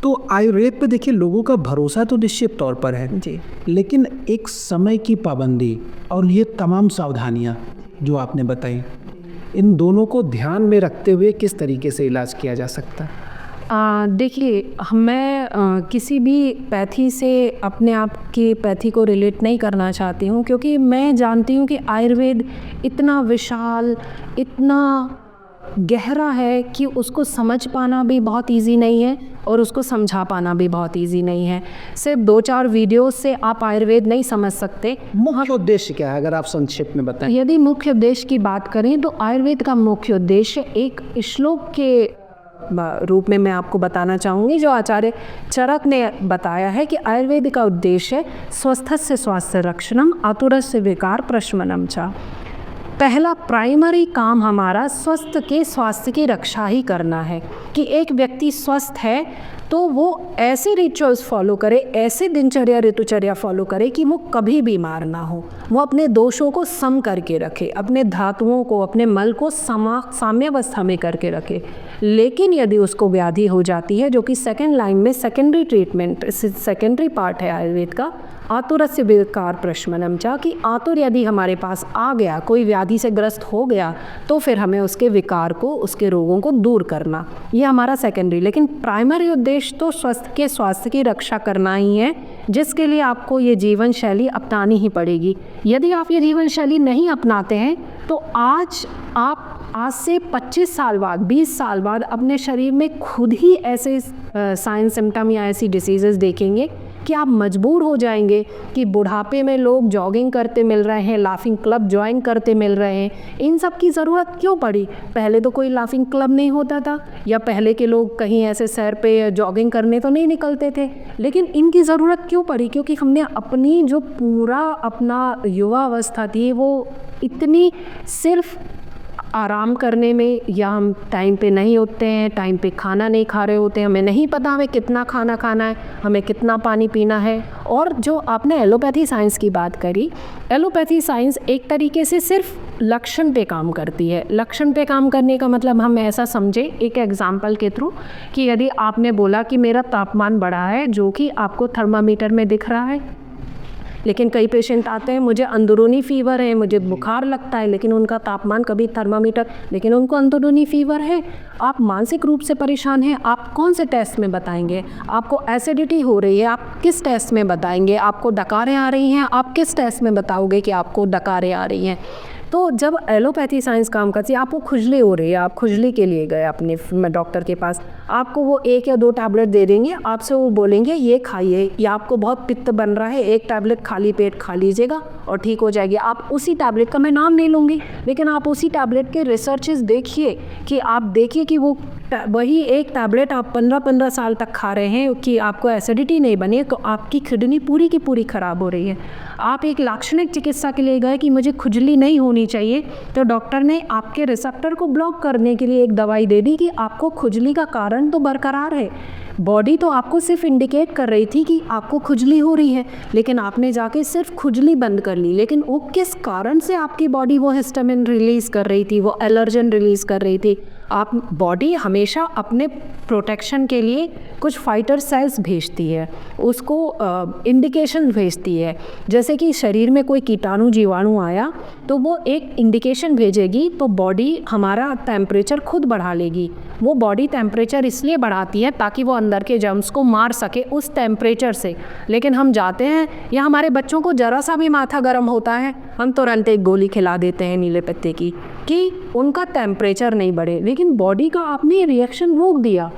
तो आयुर्वेद पे देखिए लोगों का भरोसा तो निश्चित तौर पर है जी। लेकिन एक समय की पाबंदी और ये तमाम सावधानियाँ जो आपने बताई, इन दोनों को ध्यान में रखते हुए किस तरीके से इलाज किया जा सकता है? देखिए, मैं किसी भी पैथी से अपने आप की पैथी को रिलेट नहीं करना चाहती हूँ, क्योंकि मैं जानती हूँ कि आयुर्वेद इतना विशाल, इतना गहरा है कि उसको समझ पाना भी बहुत इजी नहीं है और उसको समझा पाना भी बहुत इजी नहीं है। सिर्फ 2-4 वीडियोस से आप आयुर्वेद नहीं समझ सकते। मुख्य उद्देश्य क्या है, अगर आप संक्षिप्त में बताएं? यदि मुख्य उद्देश्य की बात करें तो आयुर्वेद का मुख्य उद्देश्य एक श्लोक के रूप में मैं आपको बताना चाहूँगी, जो आचार्य चरक ने बताया है कि आयुर्वेद का उद्देश्य है स्वस्थस्य स्वास्थ्य रक्षणम आतुरस्य विकार प्रशमनम च। पहला प्राइमरी काम हमारा स्वस्थ के स्वास्थ्य की रक्षा ही करना है कि एक व्यक्ति स्वस्थ है तो वो ऐसे रिचुअल्स फॉलो करे, ऐसे दिनचर्या ऋतुचर्या फॉलो करे कि वो कभी बीमार ना हो, वो अपने दोषों को सम करके रखे, अपने धातुओं को, अपने मल को साम्यावस्था में करके रखे। लेकिन यदि उसको व्याधि हो जाती है, जो कि सेकेंड लाइन में सेकेंडरी ट्रीटमेंट, सेकेंडरी पार्ट है आयुर्वेद का, आतुरस्य विकार प्रशमनम चा, कि आतुर यदि हमारे पास आ गया, कोई व्याधि से ग्रस्त हो गया, तो फिर हमें उसके विकार को, उसके रोगों को दूर करना, ये हमारा सेकेंडरी। लेकिन प्राइमरी उद्देश्य तो स्वस्थ के स्वास्थ्य की रक्षा करना ही है, जिसके लिए आपको ये जीवन शैली अपनानी ही पड़ेगी। यदि आप ये जीवन शैली नहीं अपनाते हैं तो आज से 25 साल बाद, 20 साल बाद अपने शरीर में खुद ही ऐसे साइन सिम्टम या ऐसी डिसीज़ेस देखेंगे कि आप मजबूर हो जाएंगे कि बुढ़ापे में लोग जॉगिंग करते मिल रहे हैं, लाफिंग क्लब ज्वाइन करते मिल रहे हैं। इन सब की ज़रूरत क्यों पड़ी? पहले तो कोई लाफिंग क्लब नहीं होता था, या पहले के लोग कहीं ऐसे सैर पे जॉगिंग करने तो नहीं निकलते थे, लेकिन इनकी ज़रूरत क्यों पड़ी? क्योंकि हमने अपनी जो पूरा अपना युवा अवस्था थी वो इतनी सिर्फ आराम करने में, या हम टाइम पे नहीं उठते हैं, टाइम पे खाना नहीं खा रहे होते हैं, हमें नहीं पता हमें कितना खाना खाना है, हमें कितना पानी पीना है। और जो आपने एलोपैथी साइंस की बात करी, एलोपैथी साइंस एक तरीके से सिर्फ लक्षण पे काम करती है। लक्षण पे काम करने का मतलब हम ऐसा समझे एक एग्जाम्पल के थ्रू कि यदि आपने बोला कि मेरा तापमान बढ़ा है, जो कि आपको थर्मामीटर में दिख रहा है, लेकिन कई पेशेंट आते हैं, मुझे अंदरूनी फ़ीवर है, मुझे बुखार लगता है, लेकिन उनका तापमान कभी थर्मामीटर, लेकिन उनको अंदरूनी फ़ीवर है। आप मानसिक रूप से परेशान हैं, आप कौन से टेस्ट में बताएंगे? आपको एसिडिटी हो रही है, आप किस टेस्ट में बताएंगे? आपको डकारें आ रही हैं, आप किस टेस्ट में बताओगे कि आपको डकारें आ रही हैं? तो जब एलोपैथी साइंस काम करती है, आपको खुजली हो रही है, आप खुजली के लिए गए अपने डॉक्टर के पास, आपको वो 1 या 2 टैबलेट दे देंगे, आपसे वो बोलेंगे ये खाइए, या आपको बहुत पित्त बन रहा है, 1 टैबलेट खाली पेट खा लीजिएगा और ठीक हो जाएगी। आप उसी टैबलेट का, मैं नाम नहीं लूँगी, लेकिन आप उसी टैबलेट के रिसर्चेस देखिए कि आप देखिए कि वो वही 1 टैबलेट आप 15-15 साल तक खा रहे हैं कि आपको एसिडिटी नहीं बनी, तो आपकी किडनी पूरी की पूरी ख़राब हो रही है। आप एक लाक्षणिक चिकित्सा के लिए गए कि मुझे खुजली नहीं होनी चाहिए, तो डॉक्टर ने आपके रिसेप्टर को ब्लॉक करने के लिए एक दवाई दे दी कि आपको खुजली का कारण तो बरकरार है, बॉडी तो आपको सिर्फ इंडिकेट कर रही थी कि आपको खुजली हो रही है, लेकिन आपने जाके सिर्फ खुजली बंद कर ली। लेकिन वो किस कारण से आपकी बॉडी वो हिस्टामिन रिलीज़ कर रही थी, वो एलर्जन रिलीज़ कर रही थी? आप बॉडी हमेशा अपने प्रोटेक्शन के लिए कुछ फाइटर सेल्स भेजती है, उसको इंडिकेशन भेजती है। जैसे कि शरीर में कोई कीटाणु जीवाणु आया तो वो एक इंडिकेशन भेजेगी, तो बॉडी हमारा टेम्परेचर खुद बढ़ा लेगी। वो बॉडी टेम्परेचर इसलिए बढ़ाती है ताकि वो अंदर के जर्म्स को मार सके उस टेम्परेचर से। लेकिन हम जाते हैं, या हमारे बच्चों को ज़रा सा भी माथा गर्म होता है, हम तुरंत एक गोली खिला देते हैं नीले पत्ते की कि उनका टेम्परेचर नहीं बढ़े, लेकिन बॉडी का आपने रिएक्शन रोक दिया।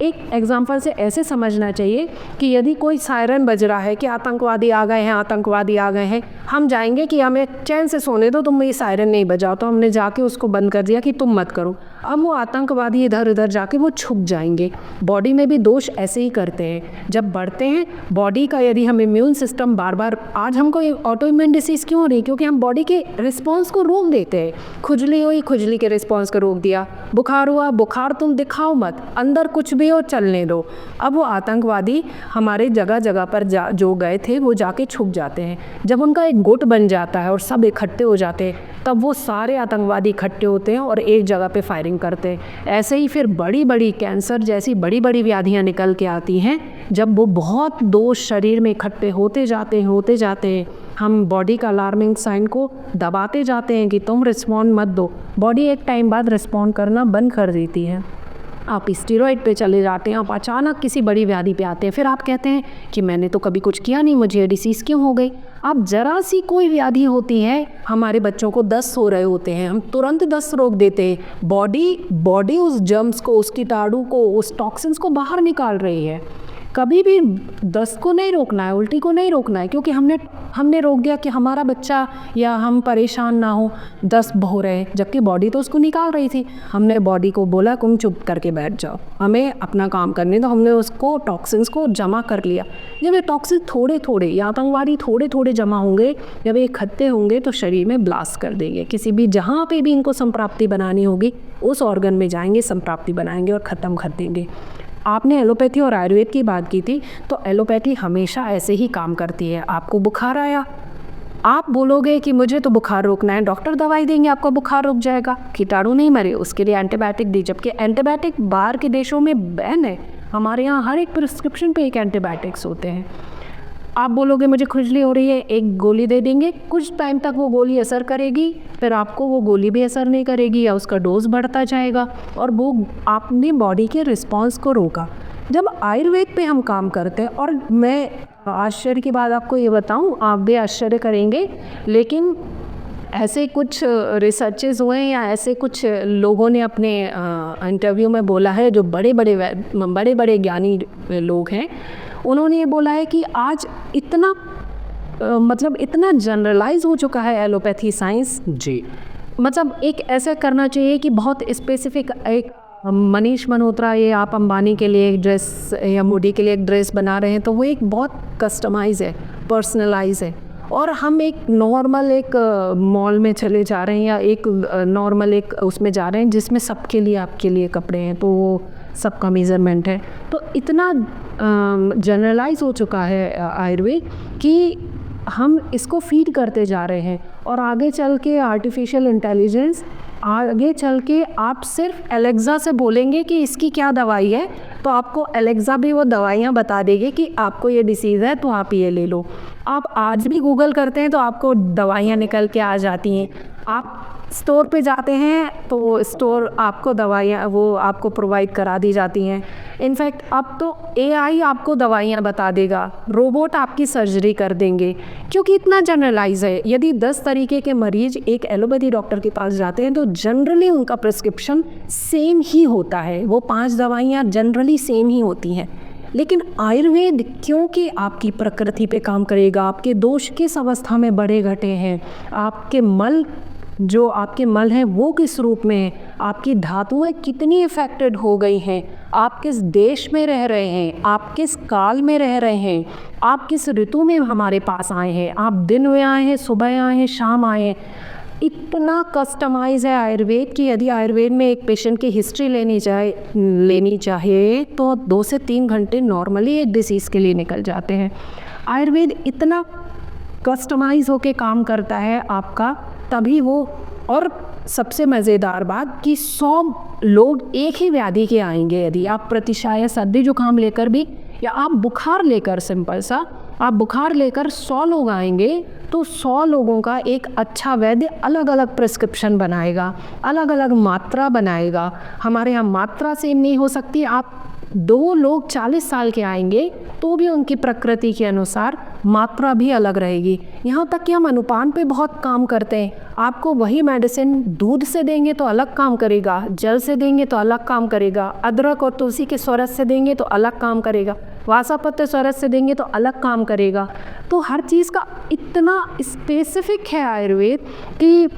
एक एग्जाम्पल से ऐसे समझना चाहिए कि यदि कोई सायरन बज रहा है कि आतंकवादी आ गए हैं, आतंकवादी आ गए हैं, हम जाएंगे कि हमें चैन से सोने दो, तुम ये सायरन नहीं बजाओ, तो हमने जाके उसको बंद कर दिया कि तुम मत करो। अब वो आतंकवादी इधर उधर जाके वो छुप जाएंगे। बॉडी में भी दोष ऐसे ही करते हैं, जब बढ़ते हैं बॉडी का, यदि हम इम्यून सिस्टम बार बार, आज हमको ऑटो इम्यून डिसीज़ क्यों हो रही? क्योंकि हम बॉडी के रिस्पॉन्स को रोक देते हैं। खुजली हुई, खुजली के रिस्पॉन्स को रोक दिया, बुखार हुआ, बुखार तुम दिखाओ मत, अंदर कुछ भी रही हो, चलने दो। अब वो आतंकवादी हमारे जगह जगह पर जो गए थे वो जाके छुप जाते हैं। जब उनका एक गुट बन जाता है और सब इकट्ठे हो जाते हैं, तब वो सारे आतंकवादी इकट्ठे होते हैं और एक जगह पे फायरिंग करते हैं। ऐसे ही फिर बड़ी बड़ी कैंसर जैसी बड़ी बड़ी व्याधियाँ निकल के आती हैं जब वो बहुत दोष शरीर में इकट्ठे होते जाते हैं। हम बॉडी का अलार्मिंग साइन को दबाते जाते हैं कि तुम रिस्पॉन्ड मत दो। बॉडी एक टाइम बाद रिस्पॉन्ड करना बंद कर देती है। आप स्टेरॉइड पे चले जाते हैं, आप अचानक किसी बड़ी व्याधि पे आते हैं, फिर आप कहते हैं कि मैंने तो कभी कुछ किया नहीं, मुझे ये डिसीज़ क्यों हो गई। आप ज़रा सी कोई व्याधि होती है, हमारे बच्चों को दस्त हो रहे होते हैं, हम तुरंत दस्त रोक देते हैं। बॉडी उस जर्म्स को, उस कीटाणु को, उस टॉक्सिन्स को बाहर निकाल रही है। कभी भी दस्त को नहीं रोकना है, उल्टी को नहीं रोकना है, क्योंकि हमने रोक दिया कि हमारा बच्चा या हम परेशान ना हो, दस्त हो रहे, जबकि बॉडी तो उसको निकाल रही थी। हमने बॉडी को बोला तुम चुप करके बैठ जाओ, हमें अपना काम करने दो। हमने उसको टॉक्सिन्स को जमा कर लिया। जब ये टॉक्सिन थोड़े थोड़े या आतंकवादी थोड़े थोड़े जमा होंगे, जब ये इकट्ठे होंगे तो शरीर में ब्लास्ट कर देंगे। किसी भी जहाँ पे भी इनको संप्राप्ति बनानी होगी उस ऑर्गन में जाएंगे, संप्राप्ति बनाएंगे और ख़त्म कर देंगे। आपने एलोपैथी और आयुर्वेद की बात की थी, तो एलोपैथी हमेशा ऐसे ही काम करती है। आपको बुखार आया, आप बोलोगे कि मुझे तो बुखार रोकना है, डॉक्टर दवाई देंगे, आपका बुखार रुक जाएगा। कीटाणु नहीं मरे, उसके लिए एंटीबायोटिक दी, जबकि एंटीबायोटिक बाहर के देशों में बैन है। हमारे यहाँ हर एक प्रिस्क्रिप्शन पे एक एंटीबायोटिक्स होते हैं। आप बोलोगे मुझे खुजली हो रही है, एक गोली दे देंगे, कुछ टाइम तक वो गोली असर करेगी, फिर आपको वो गोली भी असर नहीं करेगी या उसका डोज बढ़ता जाएगा और वो आपने बॉडी के रिस्पॉन्स को रोका। जब आयुर्वेद पे हम काम करते हैं, और मैं आश्चर्य की बात आपको ये बताऊं, आप भी आश्चर्य करेंगे, लेकिन ऐसे कुछ रिसर्चेस हुए हैं या ऐसे कुछ लोगों ने अपने इंटरव्यू में बोला है, जो बड़े बड़े ज्ञानी लोग हैं, उन्होंने ये बोला है कि आज इतना इतना जनरलाइज हो चुका है एलोपैथी साइंस जी। मतलब एक ऐसा करना चाहिए कि बहुत स्पेसिफिक, एक मनीष मल्होत्रा ये आप अंबानी के लिए एक ड्रेस या मोदी के लिए एक ड्रेस बना रहे हैं, तो वो एक बहुत कस्टमाइज है, पर्सनलाइज है। और हम एक नॉर्मल एक मॉल में चले जा रहे हैं या एक नॉर्मल एक उसमें जा रहे हैं जिसमें सबके लिए आपके लिए कपड़े हैं, तो वो सबका मेज़रमेंट है। तो इतना जनरलाइज हो चुका है आयुर्वेद कि हम इसको फीड करते जा रहे हैं। और आगे चल के आर्टिफिशियल इंटेलिजेंस, आगे चल के आप सिर्फ एलेक्सा से बोलेंगे कि इसकी क्या दवाई है, तो आपको एलेक्सा भी वो दवाइयाँ बता देगी कि आपको ये डिसीज़ है तो आप ये ले लो। आप आज भी गूगल करते हैं तो आपको दवाइयाँ निकल के आ जाती हैं। आप स्टोर पे जाते हैं तो स्टोर आपको दवाइयाँ वो आपको प्रोवाइड करा दी जाती हैं। इनफैक्ट अब तो एआई आपको दवाइयाँ बता देगा, रोबोट आपकी सर्जरी कर देंगे, क्योंकि इतना जनरलाइज है। यदि 10 तरीके के मरीज एक एलोपैथी डॉक्टर के पास जाते हैं तो जनरली उनका प्रिस्क्रिप्शन सेम ही होता है, वो 5 दवाइयाँ जनरली सेम ही होती हैं। लेकिन आयुर्वेद क्योंकि आपकी प्रकृति पे काम करेगा, आपके दोष किस अवस्था में बढ़े घटे हैं, आपके मल हैं वो किस रूप में है, आपकी धातुएं कितनी इफेक्टेड हो गई हैं, आप किस देश में रह रहे हैं, आप किस काल में रह रहे हैं, आप किस ऋतु में हमारे पास आए हैं, आप दिन में आए हैं, सुबह आए हैं, शाम आए हैं। इतना कस्टमाइज है आयुर्वेद कि यदि आयुर्वेद में एक पेशेंट की हिस्ट्री लेनी चाहिए तो 2 से 3 घंटे नॉर्मली एक डिसीज़ के लिए निकल जाते हैं। आयुर्वेद इतना कस्टमाइज होके काम करता है आपका, तभी वो। और सबसे मज़ेदार बात कि 100 लोग एक ही व्याधि के आएंगे। यदि आप प्रतिशा या सर्दी जुकाम लेकर भी, या आप बुखार लेकर, सिंपल सा आप बुखार लेकर 100 लोग आएंगे तो 100 लोगों का एक अच्छा वैद्य अलग अलग प्रिस्क्रिप्शन बनाएगा, अलग अलग मात्रा बनाएगा। हमारे यहाँ मात्रा सेम नहीं हो सकती। आप 2 लोग 40 साल के आएंगे तो भी उनकी प्रकृति के अनुसार मात्रा भी अलग रहेगी। यहाँ तक कि हम अनुपान पे बहुत काम करते हैं। आपको वही मेडिसिन दूध से देंगे तो अलग काम करेगा, जल से देंगे तो अलग काम करेगा, अदरक और तुलसी के स्वरस से देंगे तो अलग काम करेगा, वासापत्य स्वरस से देंगे तो अलग काम करेगा। तो हर चीज़ का इतना स्पेसिफिक है आयुर्वेद कि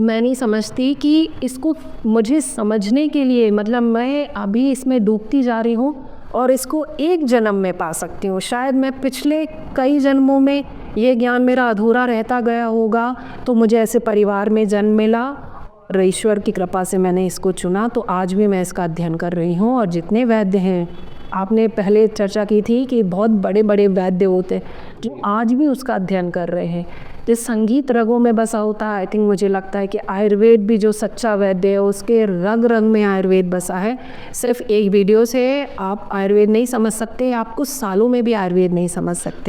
मैं नहीं समझती कि इसको मुझे समझने के लिए, मतलब मैं अभी इसमें डूबती जा रही हूँ और इसको एक जन्म में पा सकती हूँ। शायद मैं पिछले कई जन्मों में ये ज्ञान मेरा अधूरा रहता गया होगा, तो मुझे ऐसे परिवार में जन्म मिला ईश्वर की कृपा से मैंने इसको चुना, तो आज भी मैं इसका अध्ययन कर रही हूँ। और जितने वैद्य हैं, आपने पहले चर्चा की थी कि बहुत बड़े बड़े वैद्य होते हैं जो आज भी उसका अध्ययन कर रहे हैं। जिस संगीत रगों में बसा होता है, आई थिंक मुझे लगता है कि आयुर्वेद भी जो सच्चा वैद्य है उसके रग रग में आयुर्वेद बसा है। सिर्फ एक वीडियो से आप आयुर्वेद नहीं समझ सकते, आप कुछ सालों में भी आयुर्वेद नहीं समझ सकते।